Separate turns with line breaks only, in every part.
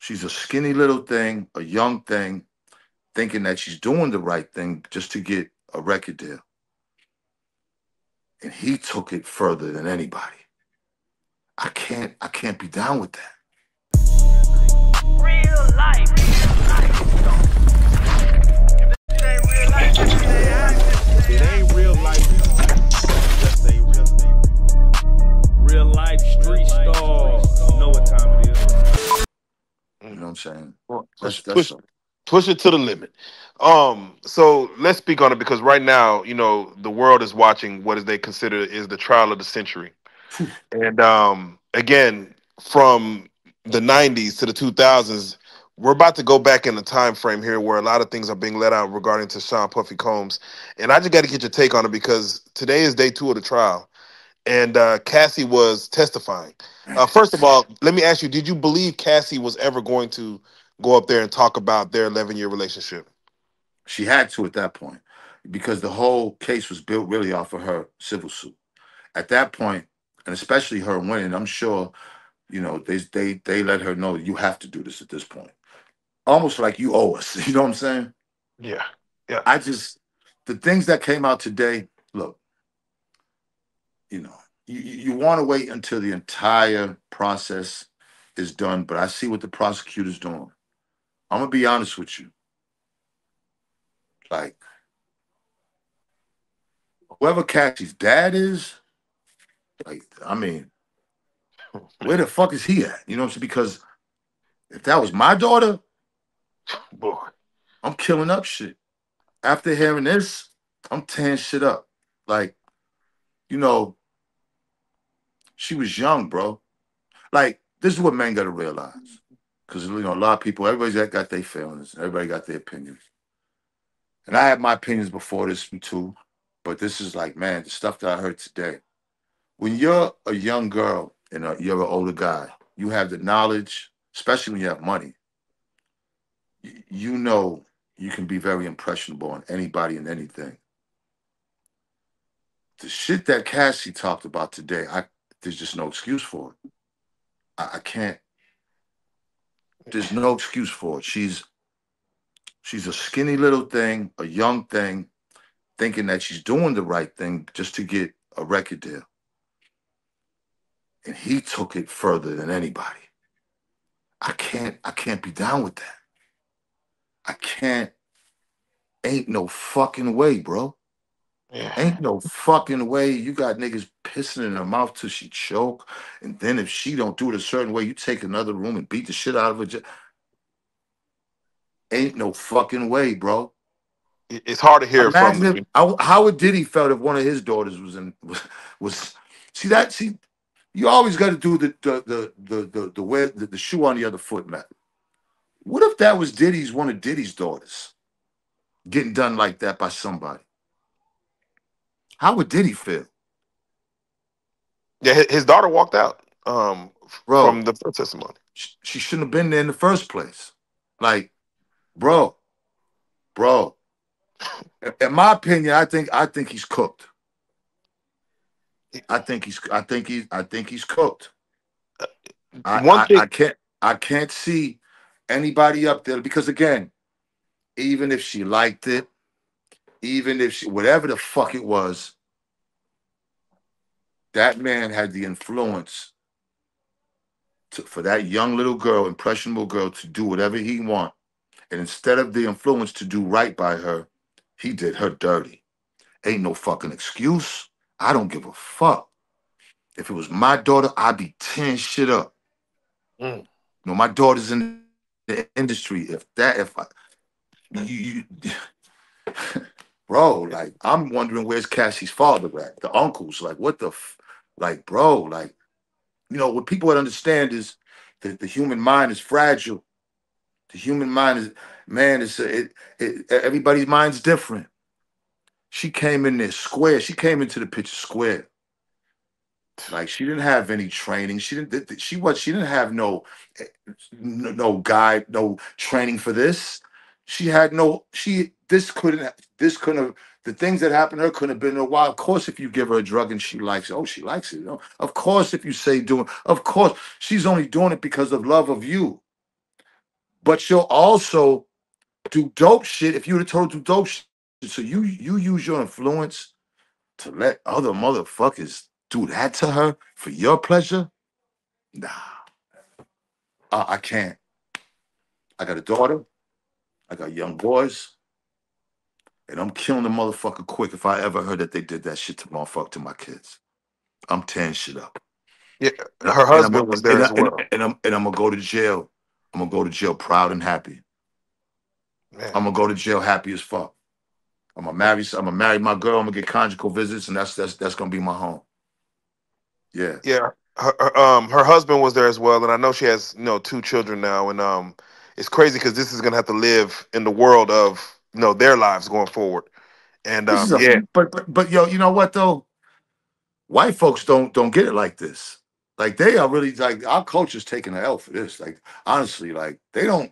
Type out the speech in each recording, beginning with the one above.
She's a skinny little thing, a young thing, thinking that she's doing the right thing just to get a record deal. And he took it further than anybody. I can't be down with that.
Real life. If it ain't real life,
If it ain't real life, just ain't real life. Street stars. You know what time it is.
You know what I'm saying?
Push,
That's
push, push it to the limit. So let's speak on it because right now, the world is watching what is they consider is the trial of the century. And again, from the '90s to the 2000s, we're about to go back in the time frame here where a lot of things are being let out regarding to Sean Puffy Combs. And I just got to get your take on it because today is day 2 of the trial, and Cassie was testifying. First of all, let me ask you: did you believe Cassie was ever going to go up there and talk about their 11-year relationship?
she had to at that point because the whole case was built really off of her civil suit. At that point, and especially her winning, I'm sure, they let her know you have to do this at this point. Almost like you owe us. You know what I'm saying?
Yeah, yeah.
I just the things that came out today, look, you know, you want to wait until the entire process is done, but I see what the prosecutor's doing. I'm gonna be honest with you. Like, whoever Cassie's dad is, like, I mean, where the fuck is he at? You know what I'm saying? Because if that was my daughter,
Boy,
I'm killing up shit. After hearing this, I'm tearing shit up. Like, you know, she was young, bro. Like, this is what men gotta realize. Because a lot of people, everybody's got their feelings, everybody got their opinions. And I had my opinions before this too. But this is like, man, the stuff that I heard today. When you're a young girl and you're an older guy, you have the knowledge, especially when you have money. You know you can be very impressionable on anybody and anything. The shit that Cassie talked about today, there's just no excuse for it. I can't. There's no excuse for it. She's a skinny little thing, a young thing, thinking that she's doing the right thing just to get a record deal. And he took it further than anybody. I can't be down with that. I can't. Ain't no fucking way, bro.
yeah.
Ain't no fucking way. You got niggas pissing in her mouth till she choke, and then if she don't do it a certain way, you take another room and beat the shit out of her. Ain't no fucking way, bro.
It's hard to hear
Imagine
from.
if how would Diddy felt if one of his daughters was see that see you always got to do the wear the shoe on the other foot, man. What if that was one of Diddy's daughters getting done like that by somebody? How would Diddy feel,
Yeah, his daughter walked out from
bro?
the first testimony.
She shouldn't have been there in the first place. Like, bro, bro. In my opinion, I think he's cooked. I think he's cooked. I,
One
I
thing,
I can't I can't see anybody up there because again, even if she liked it, even if she whatever the fuck it was, that man had the influence for that young little girl, impressionable girl, to do whatever he want. And instead of the influence to do right by her, he did her dirty. Ain't no fucking excuse. I don't give a fuck. If it was my daughter, I'd be tearing shit up.
mm,
My daughter's in the industry. If bro, like I'm wondering where's Cassie's father at, the uncles, like what the, like bro, like what people would understand is that the human mind is fragile. The human mind is, man, everybody's mind's different. She came in there square. She came into the picture square. Like she didn't have any training. She didn't have no guide, no training for this. She had no she this couldn't have the things that happened to her couldn't have been a while. Of course, if you give her a drug and she likes it, oh, she likes it. Of course, if you say doing, of course, she's only doing it because of love of you. but she'll also do dope shit if you would have told her to do dope shit. So you use your influence to let other motherfuckers do that to her for your pleasure? Nah, I can't. I got a daughter. I got young boys, and I'm killing the motherfucker quick if I ever heard that they did that shit to motherfucker to my kids. I'm tearing shit up,
Yeah,
and, I,
her
and I'm
husband was there as well.
and I'm gonna go to jail. I'm gonna go to jail proud and happy.
Man.
I'm gonna go to jail happy as fuck. I'm gonna marry my girl. I'm gonna get conjugal visits, and that's gonna be my home. Yeah.
Yeah, her husband was there as well, and I know she has two children now, and it's crazy because this is gonna have to live in the world of their lives going forward, and
This is a
yeah,
but yo, you know what though? White folks don't get it like this. Like they are really like our culture's taking an L for this. Like honestly, like they don't.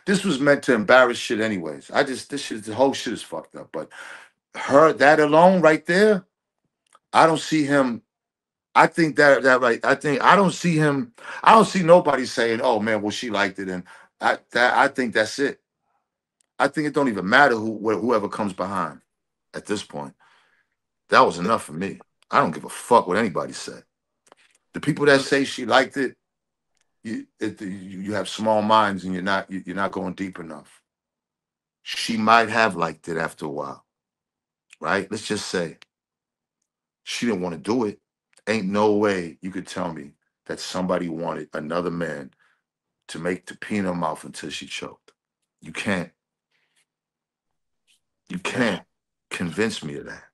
This was meant to embarrass shit anyways. I just this shit the whole shit is fucked up. But her that alone right there, I don't see him. I think that right. I think I don't see him. I don't see nobody saying, "Oh man, well she liked it," and I think that's it. I think it don't even matter whoever comes behind at this point. That was enough for me. I don't give a fuck what anybody said. The people that say she liked it, you have small minds and you're not going deep enough. She might have liked it after a while, right? Let's just say she didn't want to do it. Ain't no way you could tell me that somebody wanted another man to make to pee in her mouth until she choked. You can't. You
man,
can't convince me of that.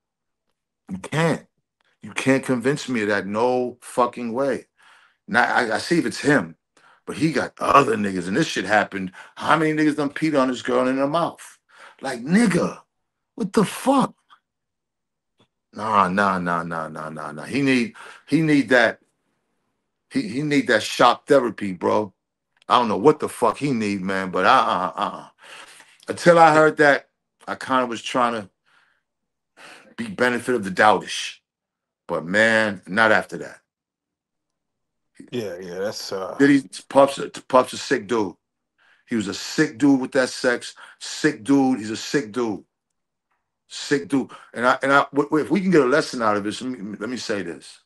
You can't. You can't convince me of that. No fucking way. Now I see if it's him, but he got other niggas, and this shit happened. How many niggas done peed on this girl in her mouth? Like nigga, what the fuck? Nah. He need that he need that shock therapy, bro. I don't know what the fuck he need, man, but until I heard that, I kind of was trying to be benefit of the doubtish, but man, not after that.
yeah. That's
Diddy Puff's a sick dude. He was a sick dude with that sex. Sick dude. He's a sick dude. Sick dude. If we can get a lesson out of this, let me say this: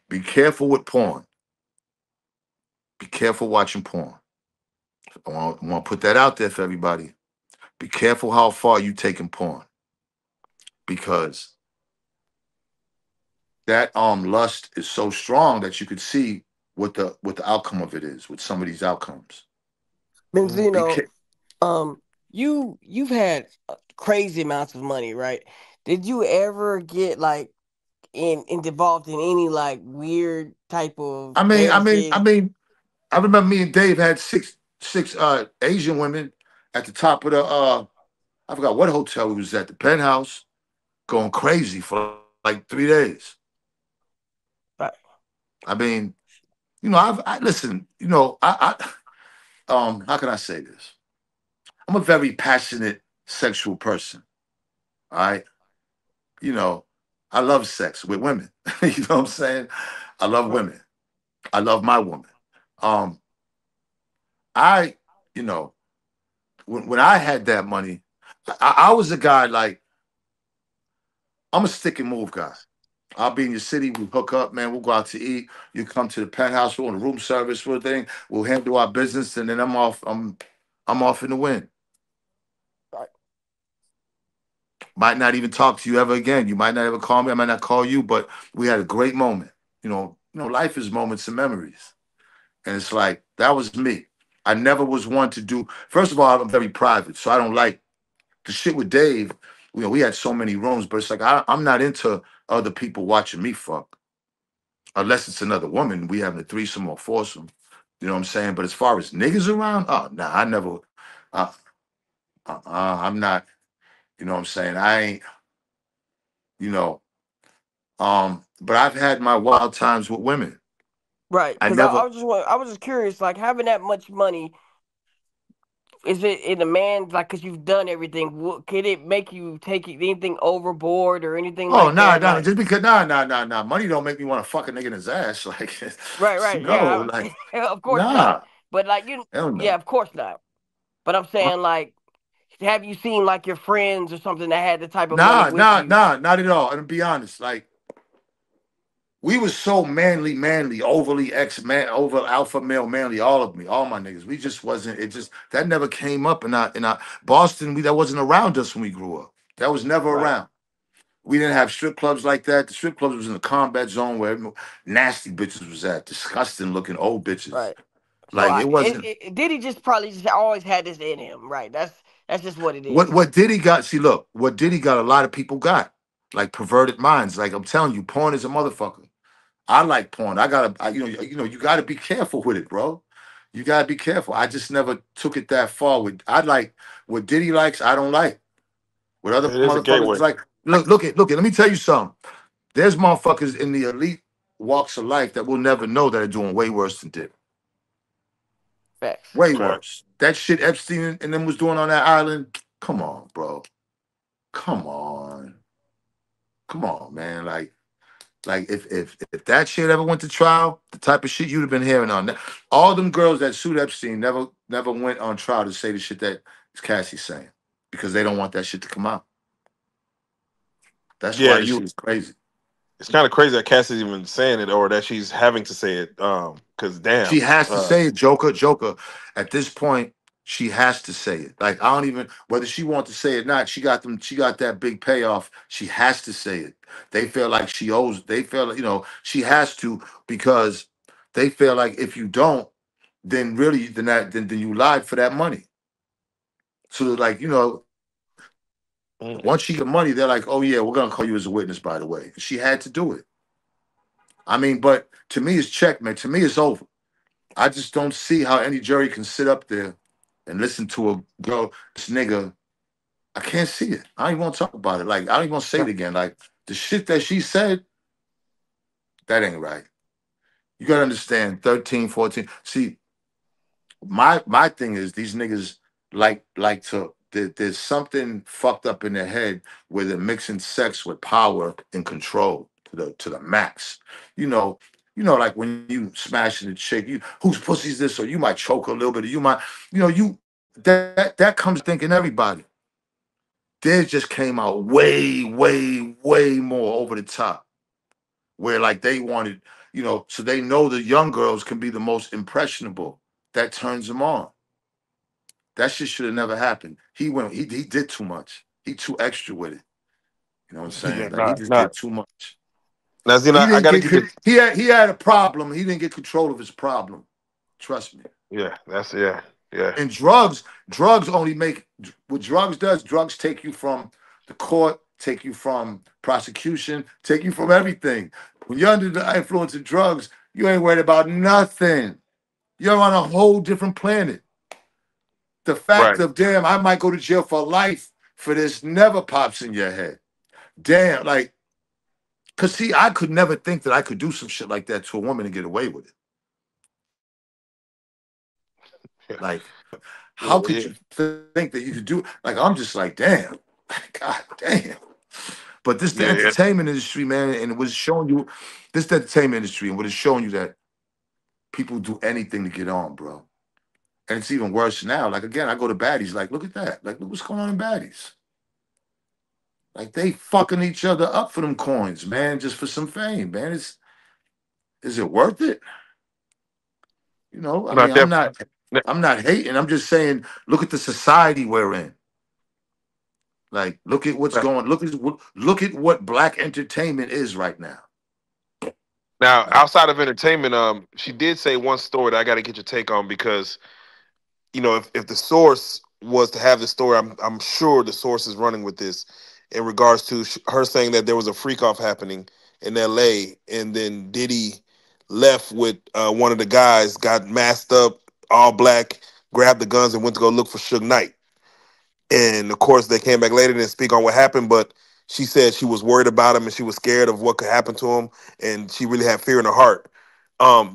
be careful with porn. Be careful watching porn. I want to put that out there for everybody. Be careful how far you taking porn because that lust is so strong that you could see what the outcome of it is with some of these outcomes. Be
Benzino,
ca-
you've had crazy amounts of money, right? Did you ever get like involved in any like weird type of
I mean, I mean, I
marriages?
mean, I remember me and Dave had six Asian women at the top of the I forgot what hotel we was at, the penthouse, going crazy for like 3 days.
Right.
I mean, I listen, how can I say this? I'm a very passionate sexual person. All right. You know, I love sex with women. You know what I'm saying? I love
Right.
women. I love my woman. Um, I, you know, when I had that money, I was a guy like I'm a stick and move guy. I'll be in your city. We hook up, man. We'll go out to eat. You come to the penthouse. We're on the room service for a thing. We'll handle our business, and then I'm off. I'm off in the wind.
Right.
Might not even talk to you ever again. You might not ever call me. I might not call you, but we had a great moment. Life is moments and memories, and it's like that was me. I never was one to do. First of all, I'm very private, so I don't like the shit with Dave. We had so many rooms, but it's like I'm not into other people watching me fuck. Unless it's another woman, we having a threesome or foursome. You know what I'm saying? But as far as niggas around, oh nah, I never. Uh, I'm not. You know what I'm saying? I ain't. You know. But I've had my wild times with women.
Right.
I
Because I
never.
was just I was just curious, like having that much money is it in a man like because you've done everything? Could it make you take anything overboard or anything
Oh,
like
nah,
that?
nah.
Like
Just because, nah. Money don't make me want to fuck a nigga in his ass. Like,
right, right,
no,
yeah,
like,
of course not.
nah,
But like you,
hell
yeah,
no.
of course not. But I'm saying like, have you seen like your friends or something that had the type of money with you?
Not at all. And to be honest, like, we was so manly, overly ex man, over alpha male, manly. All of me, all my niggas. We just wasn't. It just that never came up in our Boston. We that wasn't around us when we grew up. That was never
Right,
around. We didn't have strip clubs like that. The strip clubs was in the combat zone where nasty bitches was at, disgusting looking old bitches.
right. So
Like it wasn't.
Diddy just probably just always had this in him, right? That's just what it
What
is.
what Diddy got? See, look, what Diddy got. A lot of people got like perverted minds. Like I'm telling you, porn is a motherfucker. I like porn. You got to be careful with it, bro. You got to be careful. I just never took it that far. With I like what Diddy likes. I don't like what other
It is a
motherfuckers
gateway.
like. Look at. Let me tell you something. There's motherfuckers in the elite walks of life that will never know that are doing way worse than Diddy.
Facts.
Way
Fact.
worse. That shit Epstein and them was doing on that island. Come on, bro. Come on. Come on, man. Like if that shit ever went to trial, the type of shit you'd have been hearing on that. All them girls that sued Epstein never went on trial to say the shit that Cassie's saying because they don't want that shit to come out. That's
Yeah,
why this
you.
shit is crazy.
It's kind of crazy that Cassie's even saying it, or that she's having to say it. Because
She
damn.
has to say it, Joker. At this point, she has to say it. Like I don't even whether she wants to say it or not. She got them. She got that big payoff. She has to say it. They feel like she owes. They feel like she has to because they feel like if you don't, then really then you lied for that money. So like once she get the money, they're like, oh yeah, we're gonna call you as a witness. By the way, she had to do it. I mean, but to me, it's checkmate. To me, it's over. I just don't see how any jury can sit up there and listen to a girl, this nigga. I can't see it. I don't even want to talk about it. Like, I don't even want to say it again. Like, the shit that she said, that ain't right. You got to understand, 13, 14. See, my thing is these niggas like to there's something fucked up in their head where they're mixing sex with power and control to the max. You know, like when you smashing a chick, you whose pussy's this, or you might choke a little bit, or you might, you that comes thinking everybody. Theirs just came out way more over the top. Where like they wanted, so they know the young girls can be the most impressionable. That turns them on. That shit should have never happened. He did too much. He too extra with it. You know what I'm
Yeah,
saying? Like he
not
just
not.
did too much.
Now,
He
Zena, I
didn't
gotta
get
get you.
he had a problem. He didn't get control of his problem. Trust me.
Yeah, yeah.
And drugs only make what drugs does. Drugs take you from the court, take you from prosecution, take you from everything. When you're under the influence of drugs, you ain't worried about nothing. You're on a whole different planet. The fact
Right.
of damn, I might go to jail for life for this never pops in your head. Damn, like, cause see, I could never think that I could do some shit like that to a woman and get away with it.
Yeah,
Like, how
yeah,
could
yeah.
you think that you could do? Like, I'm just like, damn, God damn. But this the
Yeah, yeah.
entertainment industry, man, and it was showing you this the entertainment industry, and what it's showing you that people do anything to get on, bro. And it's even worse now. Like again, I go to baddies, like, look at that. Like, look what's going on in baddies. Like they fucking each other up for them coins, man, just for some fame, man. Is it worth it? I
Not
mean,
that.
I'm not hating. I'm just saying, look at the society we're in. Like, look at what's going. Look at what black entertainment is right now.
Now,
Like,
outside of entertainment, she did say one story that I got to get your take on because if the source was to have the story, I'm sure the source is running with this in regards to her saying that there was a freak off happening in L.A. and then Diddy left with one of the guys, got masked up, all black, grabbed the guns and went to go look for Suge Knight. And of course, they came back later and speak on what happened, but she said she was worried about him and she was scared of what could happen to him, and she really had fear in her heart.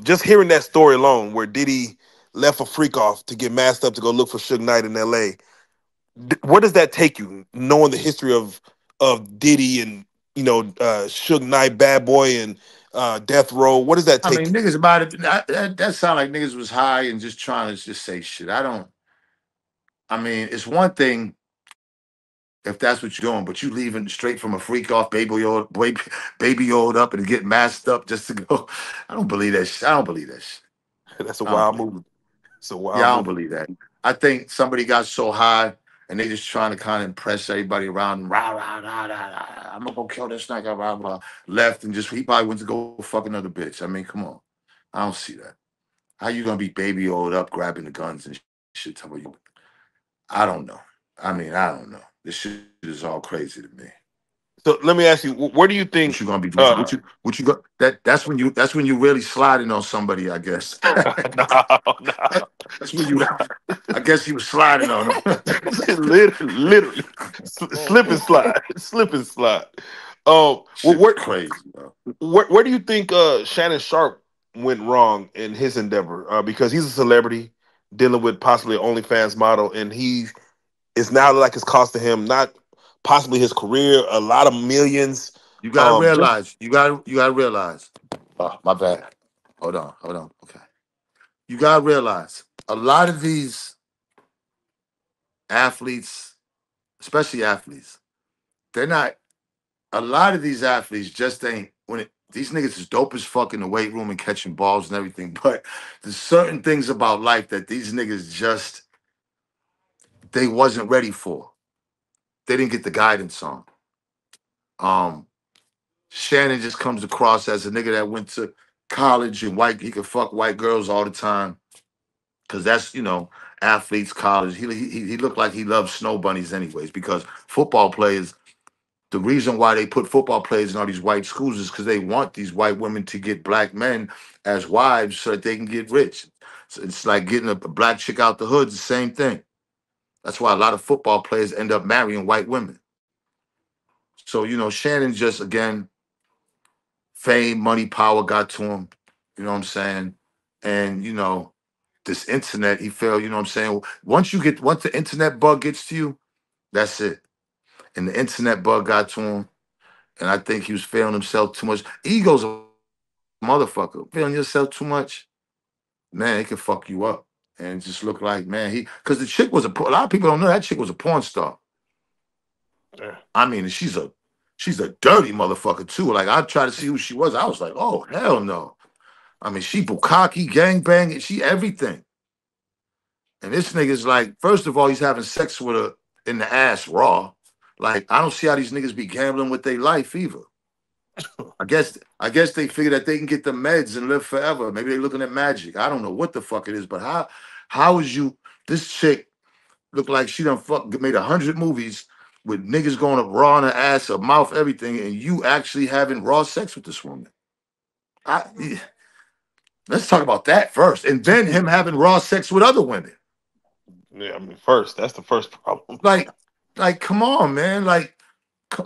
Just hearing that story alone, where Diddy left a freak off to get masked up to go look for Suge Knight in L.A. Where does that take you, knowing the history of Diddy and Suge Knight, Bad Boy, and Death Row? What does that
I
take
mean,
you?
niggas might have that sound like niggas was high and just trying to just say shit. I don't. I mean, it's one thing if that's what you're doing, but you leaving straight from a freak off baby old up and get masked up just to go. I don't believe that shit. I don't believe that shit.
That's a
I don't
wild
believe.
move. It's a
Yeah,
wild
I don't
move.
believe that. I think somebody got so high and they just trying to kind of impress everybody around them. Rah, rah, rah, rah, rah. I'm gonna go kill this nigga. Rah, rah. Left and just he probably went to go fuck another bitch. I mean, come on. I don't see that. How you gonna be baby old up grabbing the guns and shit? Tell me you. I don't know. I mean, I don't know. This shit is all crazy to me.
So let me ask you, where do you
What you
think?
gonna be? What you got? That's when you really sliding on somebody. I guess.
No,
That's when you. I guess he was sliding on him.
literally, slip and slide, slip and slide.
Shit is crazy, bro.
Where do you think Shannon Sharp went wrong in his endeavor? Because he's a celebrity dealing with possibly an OnlyFans model, and he is now like it's costing him not possibly his career, a lot of millions.
You gotta
Just
realize. You gotta realize. Oh, my bad. Hold on. Okay. You gotta realize a lot of these athletes, especially athletes, they're not. A lot of these athletes just ain't when it. These niggas is dope as fuck in the weight room and catching balls and everything, but there's certain things about life that these niggas just they wasn't ready for. They didn't get the guidance on. Um, Shannon just comes across as a nigga that went to college and he could fuck white girls all the time. Cause that's, athletes, college. He looked like he loved snow bunnies anyways, because football players, the reason why they put football players in all these white schools is because they want these white women to get black men as wives so that they can get rich. So it's like getting a black chick out the hood, the same thing. That's why a lot of football players end up marrying white women. So, Shannon just again, fame, money, power got to him. You know what I'm saying? And this internet, he felt, you know what I'm saying? Once the internet bug gets to you, that's it. And the internet bug got to him. And I think he was feeling himself too much. Ego's a motherfucker. Feeling yourself too much, man, it can fuck you up. And it just look like, man, because the chick was a lot of people don't know that chick was a porn star.
yeah.
I mean, she's a dirty motherfucker too. Like I tried to see who she was. I was like, oh hell no. I mean, she bukkake, gangbang, she everything. And this nigga's like, first of all, he's having sex with her in the ass raw. Like, I don't see how these niggas be gambling with their life either. I guess they figure that they can get the meds and live forever. Maybe they're looking at magic. I don't know what the fuck it is, but how is you this chick look like she done made 100 movies with niggas going up raw in her ass, her mouth, everything, and you actually having raw sex with this woman. I Let's talk about that first. And then him having raw sex with other women.
Yeah, I mean, first that's the first problem.
Like, come on, man. Like,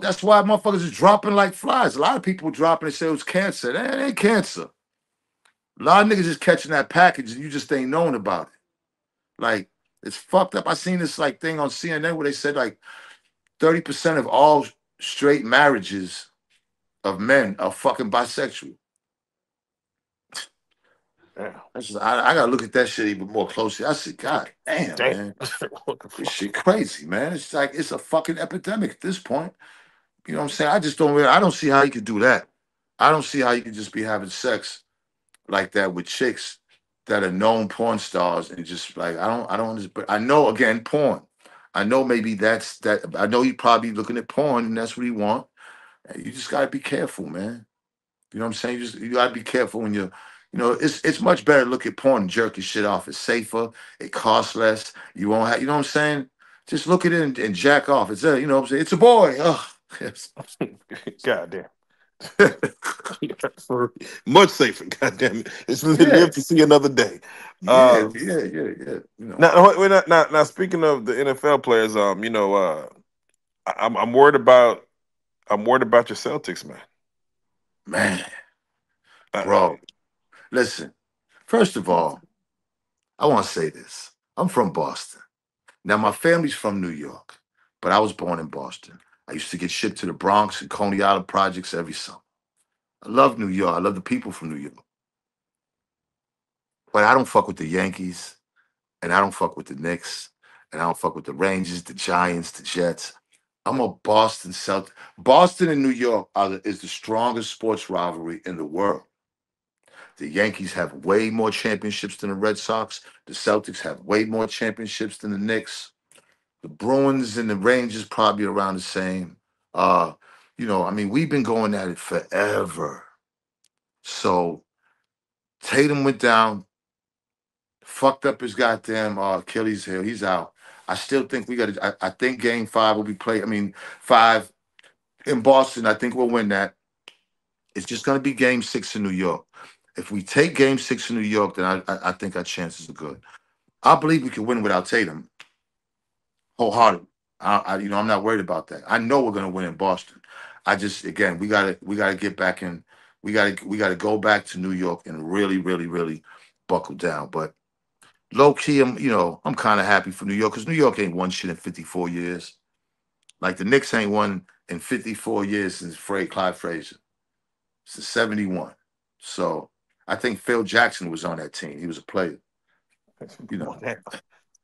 that's why motherfuckers is dropping like flies. A lot of people dropping and say it was cancer. That ain't cancer. A lot of niggas just catching that package and you just ain't knowing about it. Like, it's fucked up. I seen this like thing on CNN where they said like 30% of all straight marriages of men are fucking bisexual.
Yeah.
I gotta look at that shit even more closely. I said, God damn,
Damn.
man.
What the
This
fuck?
shit crazy, man. It's like it's a fucking epidemic at this point. You know what I'm saying? I don't see how you could do that. I don't see how you could just be having sex like that with chicks that are known porn stars and just like I don't understand. But I know again, porn. I know maybe that's that. I know he probably looking at porn and that's what he want. You just gotta be careful, man. You know what I'm saying? You gotta be careful when it's much better to look at porn and jerk your shit off. It's safer. It costs less. You won't have. You know what I'm saying? Just look at it and jack off. It's a. You know what I'm saying? It's a boy. Oh, yes.
God damn. For much safer. God damn it. It's
Yeah,
live to see another day.
yeah,
Uh,
yeah, yeah, yeah.
now speaking of the NFL players, I'm worried about your Celtics, man.
Man,
I,
bro. Listen. First of all, I want to say this. I'm from Boston. Now, my family's from New York, but I was born in Boston. I used to get shipped to the Bronx and Coney Island projects every summer. I love New York. I love the people from New York. But I don't fuck with the Yankees, and I don't fuck with the Knicks, and I don't fuck with the Rangers, the Giants, the Jets. I'm a Boston Celtic. Boston and New York is the strongest sports rivalry in the world. The Yankees have way more championships than the Red Sox. The Celtics have way more championships than the Knicks. The Bruins and the Rangers probably around the same. I mean, we've been going at it forever. So Tatum went down, fucked up his goddamn Achilles heel. He's out. I still think we got to. I think Game 5 will be played. I mean, 5 in Boston. I think we'll win that. It's just going to be Game 6 in New York. If we take Game 6 in New York, then I think our chances are good. I believe we can win without Tatum. Wholehearted. I'm not worried about that. I know we're going to win in Boston. I just, again, we gotta get back in. We gotta go back to New York and really, really, really buckle down. But low key, I'm kind of happy for New York because New York ain't won shit in 54 years. Like the Knicks ain't won in 54 years since Clyde Frazier. Since 71. So I think Phil Jackson was on that team. He was a player.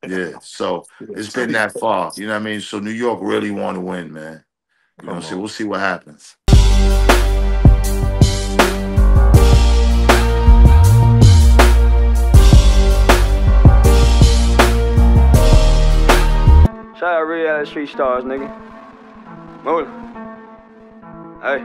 Yeah. So it's been that far. You know what I mean? So New York really want to win, man. You know what I'm saying? We'll see what happens.
Shout out Reallyfe Street Starz, nigga. Move. Hey.